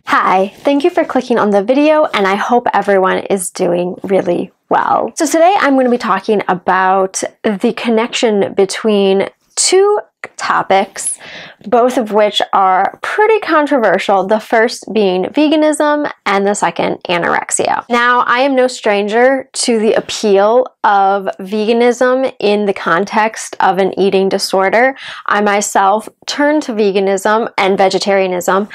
Hi, thank you for clicking on the video, and I hope everyone is doing really well. So today I'm going to be talking about the connection between two topics, both of which are pretty controversial, the first being veganism and the second anorexia. Now, I am no stranger to the appeal of veganism in the context of an eating disorder. I myself turned to veganism and vegetarianism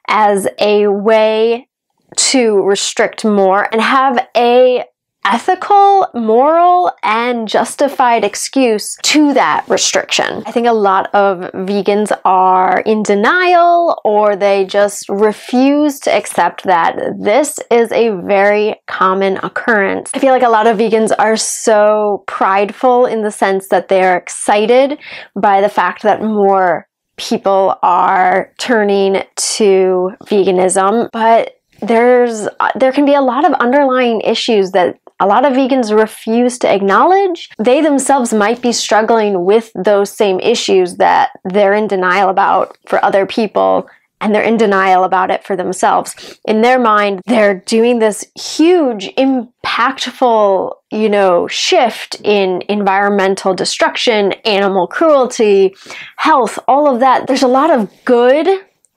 as a way to restrict more and have a ethical, moral, and justified excuse to that restriction. I think a lot of vegans are in denial, or they just refuse to accept that this is a very common occurrence. I feel like a lot of vegans are so prideful in the sense that they're excited by the fact that more people are turning to veganism, but there can be a lot of underlying issues that a lot of vegans refuse to acknowledge. They themselves might be struggling with those same issues that they're in denial about for other people, and they're in denial about it for themselves. In their mind, they're doing this huge, impactful, shift in environmental destruction, animal cruelty, health, all of that. There's a lot of good,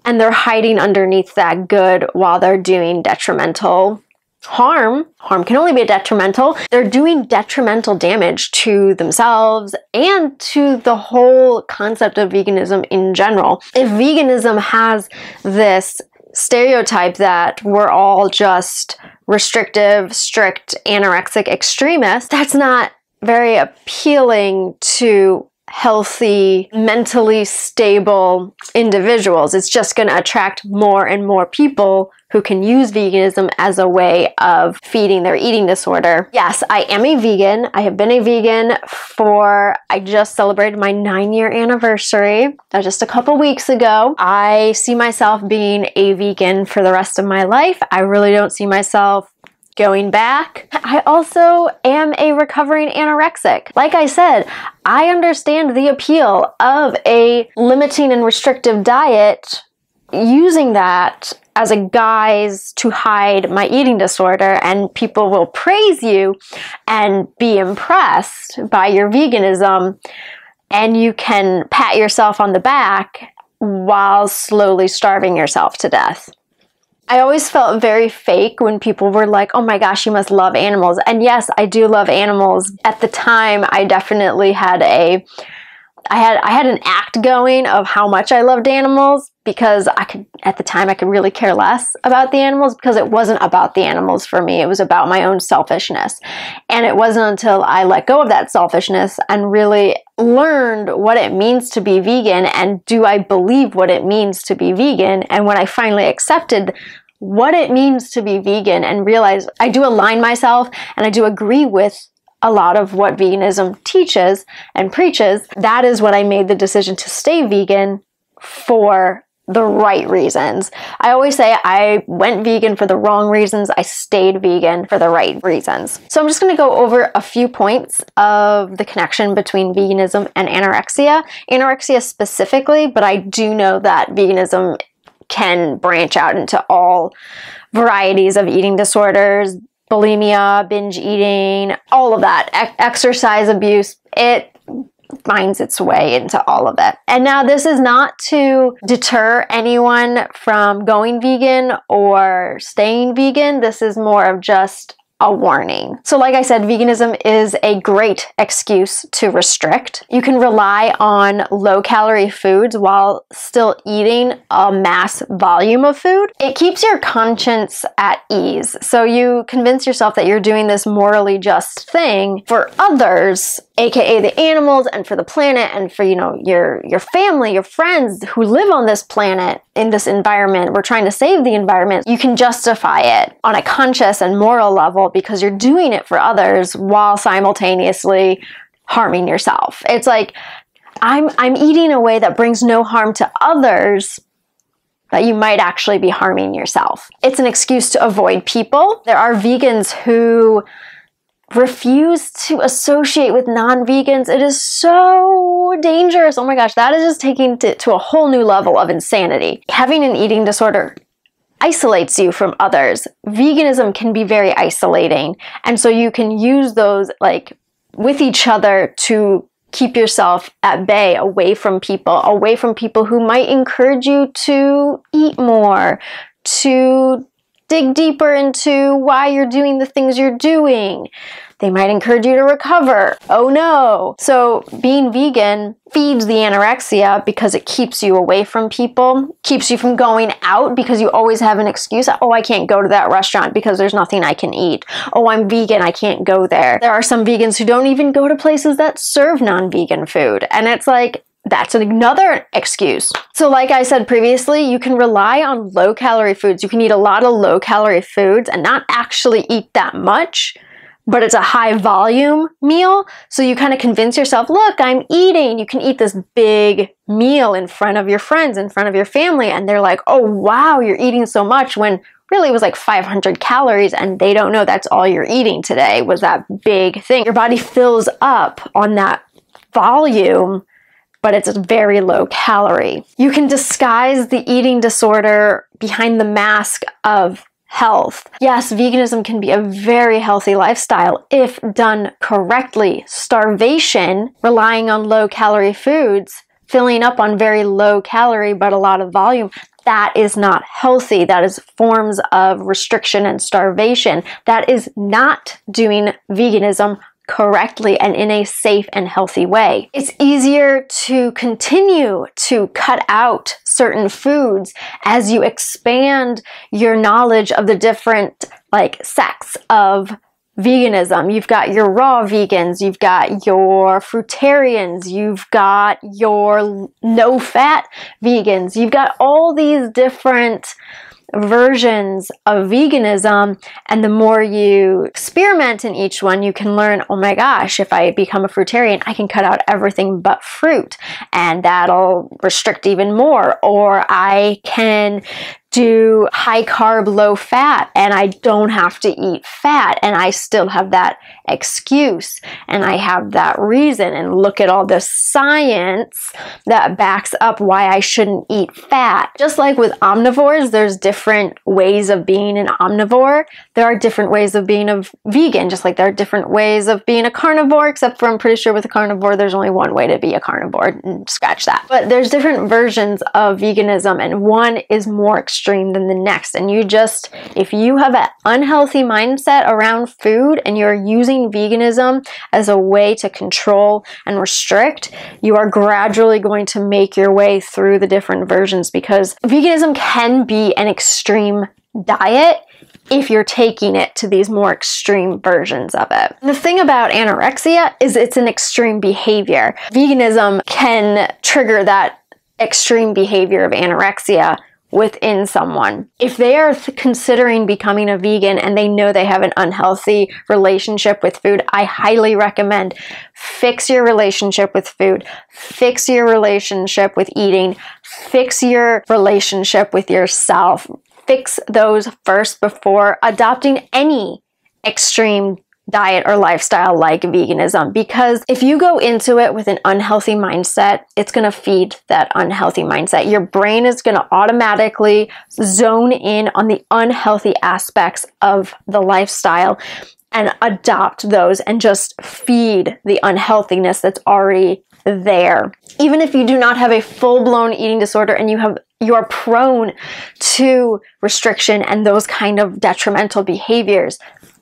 and they're hiding underneath that good while they're doing detrimental harm. Harm can only be detrimental. They're doing detrimental damage to themselves and to the whole concept of veganism in general. If veganism has this stereotype that we're all just restrictive, strict, anorexic extremists, that's not very appealing to healthy, mentally stable individuals. It's just going to attract more and more people who can use veganism as a way of feeding their eating disorder. Yes, I am a vegan. I have been a vegan I just celebrated my 9-year anniversary just a couple weeks ago. I see myself being a vegan for the rest of my life. I really don't see myself going back. I also am a recovering anorexic. Like I said, I understand the appeal of a limiting and restrictive diet, using that as a guise to hide my eating disorder, and people will praise you and be impressed by your veganism, and you can pat yourself on the back while slowly starving yourself to death. I always felt very fake when people were like, oh my gosh, you must love animals. And yes, I do love animals. At the time, I definitely had I had an act going of how much I loved animals, because at the time I could really care less about the animals, because it wasn't about the animals for me. It was about my own selfishness. And it wasn't until I let go of that selfishness and really learned what it means to be vegan, and do I believe what it means to be vegan, and when I finally accepted what it means to be vegan and realized I do align myself and I do agree with a lot of what veganism teaches and preaches, that is when I made the decision to stay vegan for the right reasons. I always say I went vegan for the wrong reasons. I stayed vegan for the right reasons. So I'm just going to go over a few points of the connection between veganism and anorexia. Anorexia specifically, but I do know that veganism can branch out into all varieties of eating disorders, bulimia, binge eating, all of that, exercise abuse. It finds its way into all of it. And now this is not to deter anyone from going vegan or staying vegan. This is more of just a warning. So like I said, veganism is a great excuse to restrict. You can rely on low-calorie foods while still eating a mass volume of food. It keeps your conscience at ease. So you convince yourself that you're doing this morally just thing for others, aka the animals, and for the planet, and for, your family, your friends who live on this planet, in this environment. We're trying to save the environment. You can justify it on a conscious and moral level because you're doing it for others while simultaneously harming yourself. It's like, I'm eating in a way that brings no harm to others, but you might actually be harming yourself. It's an excuse to avoid people. There are vegans who refuse to associate with non-vegans. It is so dangerous. Oh my gosh, that is just taking it to a whole new level of insanity. Having an eating disorder isolates you from others. Veganism can be very isolating, and so you can use those like with each other to keep yourself at bay, away from people who might encourage you to eat more, to dig deeper into why you're doing the things you're doing. They might encourage you to recover. Oh no. So being vegan feeds the anorexia because it keeps you away from people, keeps you from going out because you always have an excuse. Oh, I can't go to that restaurant because there's nothing I can eat. Oh, I'm vegan, I can't go there. There are some vegans who don't even go to places that serve non-vegan food. And it's like, that's another excuse. So like I said previously, you can rely on low-calorie foods. You can eat a lot of low-calorie foods and not actually eat that much, but it's a high-volume meal. So you kind of convince yourself, look, I'm eating. You can eat this big meal in front of your friends, in front of your family, and they're like, oh, wow, you're eating so much, when really it was like 500 calories, and they don't know that's all you're eating today was that big thing. Your body fills up on that volume, but it's very low calorie. You can disguise the eating disorder behind the mask of health. Yes, veganism can be a very healthy lifestyle if done correctly. Starvation, relying on low calorie foods, filling up on very low calorie but a lot of volume, that is not healthy. That is forms of restriction and starvation. That is not doing veganism correctly and in a safe and healthy way. It's easier to continue to cut out certain foods as you expand your knowledge of the different sects of veganism. You've got your raw vegans, you've got your fruitarians, you've got your no-fat vegans, you've got all these different versions of veganism, and the more you experiment in each one, you can learn, oh my gosh, if I become a fruitarian, I can cut out everything but fruit, and that'll restrict even more. Or I can do high carb, low fat, and I don't have to eat fat, and I still have that excuse, and I have that reason, and look at all the science that backs up why I shouldn't eat fat. Just like with omnivores, there's different ways of being an omnivore. There are different ways of being a vegan, just like there are different ways of being a carnivore, except for I'm pretty sure with a carnivore, there's only one way to be a carnivore, scratch that. But there's different versions of veganism, and one is more extreme than the next. And you just, if you have an unhealthy mindset around food and you're using veganism as a way to control and restrict, you are gradually going to make your way through the different versions, because veganism can be an extreme diet if you're taking it to these more extreme versions of it. The thing about anorexia is it's an extreme behavior. Veganism can trigger that extreme behavior of anorexia within someone. If they are considering becoming a vegan and they know they have an unhealthy relationship with food, I highly recommend fix your relationship with food, fix your relationship with eating, fix your relationship with yourself. Fix those first before adopting any extreme diet or lifestyle like veganism, because if you go into it with an unhealthy mindset, it's going to feed that unhealthy mindset. Your brain is going to automatically zone in on the unhealthy aspects of the lifestyle and adopt those and just feed the unhealthiness that's already there. Even if you do not have a full-blown eating disorder and you are prone to restriction and those kind of detrimental behaviors,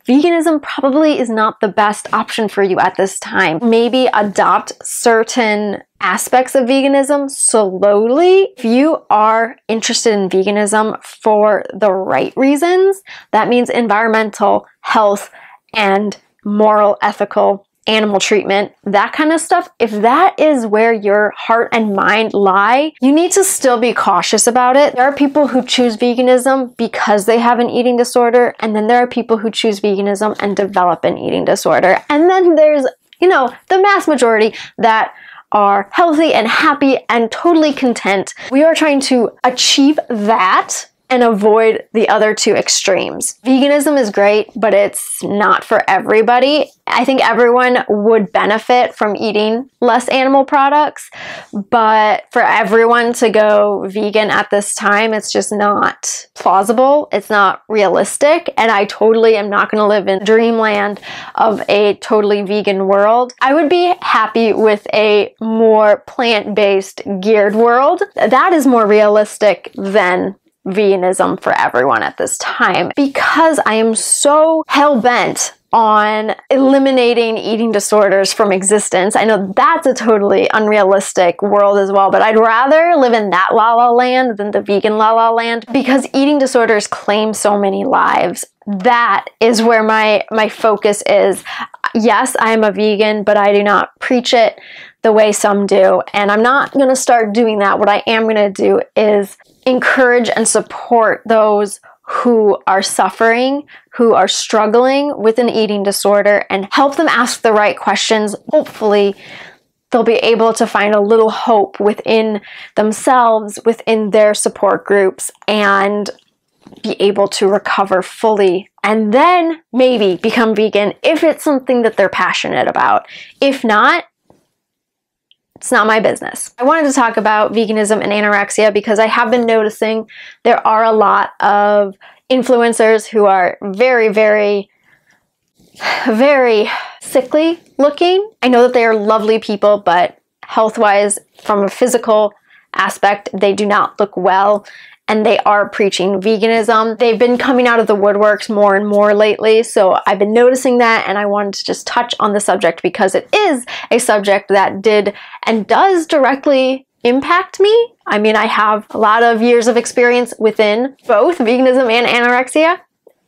veganism probably is not the best option for you at this time. Maybe adopt certain aspects of veganism slowly. If you are interested in veganism for the right reasons, that means environmental, health, and moral, ethical, animal treatment, that kind of stuff. If that is where your heart and mind lie, you need to still be cautious about it. There are people who choose veganism because they have an eating disorder, and then there are people who choose veganism and develop an eating disorder. And then there's, the mass majority that are healthy and happy and totally content. We are trying to achieve that and avoid the other two extremes. Veganism is great, but it's not for everybody. I think everyone would benefit from eating less animal products, but for everyone to go vegan at this time, it's just not plausible. It's not realistic, and I totally am not going to live in dreamland of a totally vegan world. I would be happy with a more plant-based geared world. That is more realistic than veganism for everyone at this time, because I am so hell-bent on eliminating eating disorders from existence. I know that's a totally unrealistic world as well, but I'd rather live in that la la land than the vegan la la land, because eating disorders claim so many lives. That is where my focus is. Yes, I am a vegan, but I do not preach it the way some do, and I'm not going to start doing that. What I am going to do is encourage and support those who are suffering, who are struggling with an eating disorder, and help them ask the right questions. Hopefully, they'll be able to find a little hope within themselves, within their support groups, and be able to recover fully, and then maybe become vegan if it's something that they're passionate about. If not, it's not my business. I wanted to talk about veganism and anorexia because I have been noticing there are a lot of influencers who are very, very, very sickly looking. I know that they are lovely people, but health-wise, from a physical aspect, they do not look well, and they are preaching veganism. They've been coming out of the woodworks more and more lately, so I've been noticing that, and I wanted to just touch on the subject because it is a subject that did and does directly impact me. I mean, I have a lot of years of experience within both veganism and anorexia.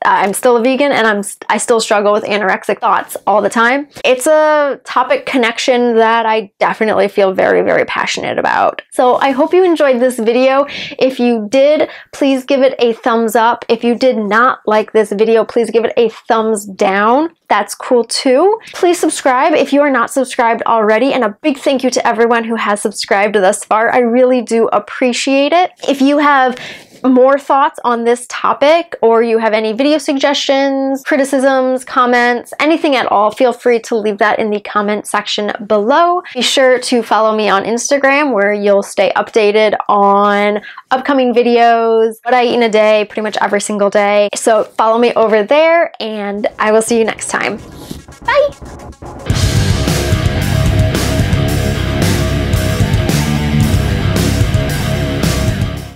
I'm still a vegan, and I still struggle with anorexic thoughts all the time. It's a topic connection that I definitely feel very, very passionate about. So I hope you enjoyed this video. If you did, please give it a thumbs up. If you did not like this video, please give it a thumbs down. That's cool too. Please subscribe if you are not subscribed already, and a big thank you to everyone who has subscribed thus far. I really do appreciate it. If you have more thoughts on this topic, or you have any video suggestions, criticisms, comments, anything at all, feel free to leave that in the comment section below. Be sure to follow me on Instagram, where you'll stay updated on upcoming videos, what I eat in a day, pretty much every single day. So follow me over there, and I will see you next time. Bye!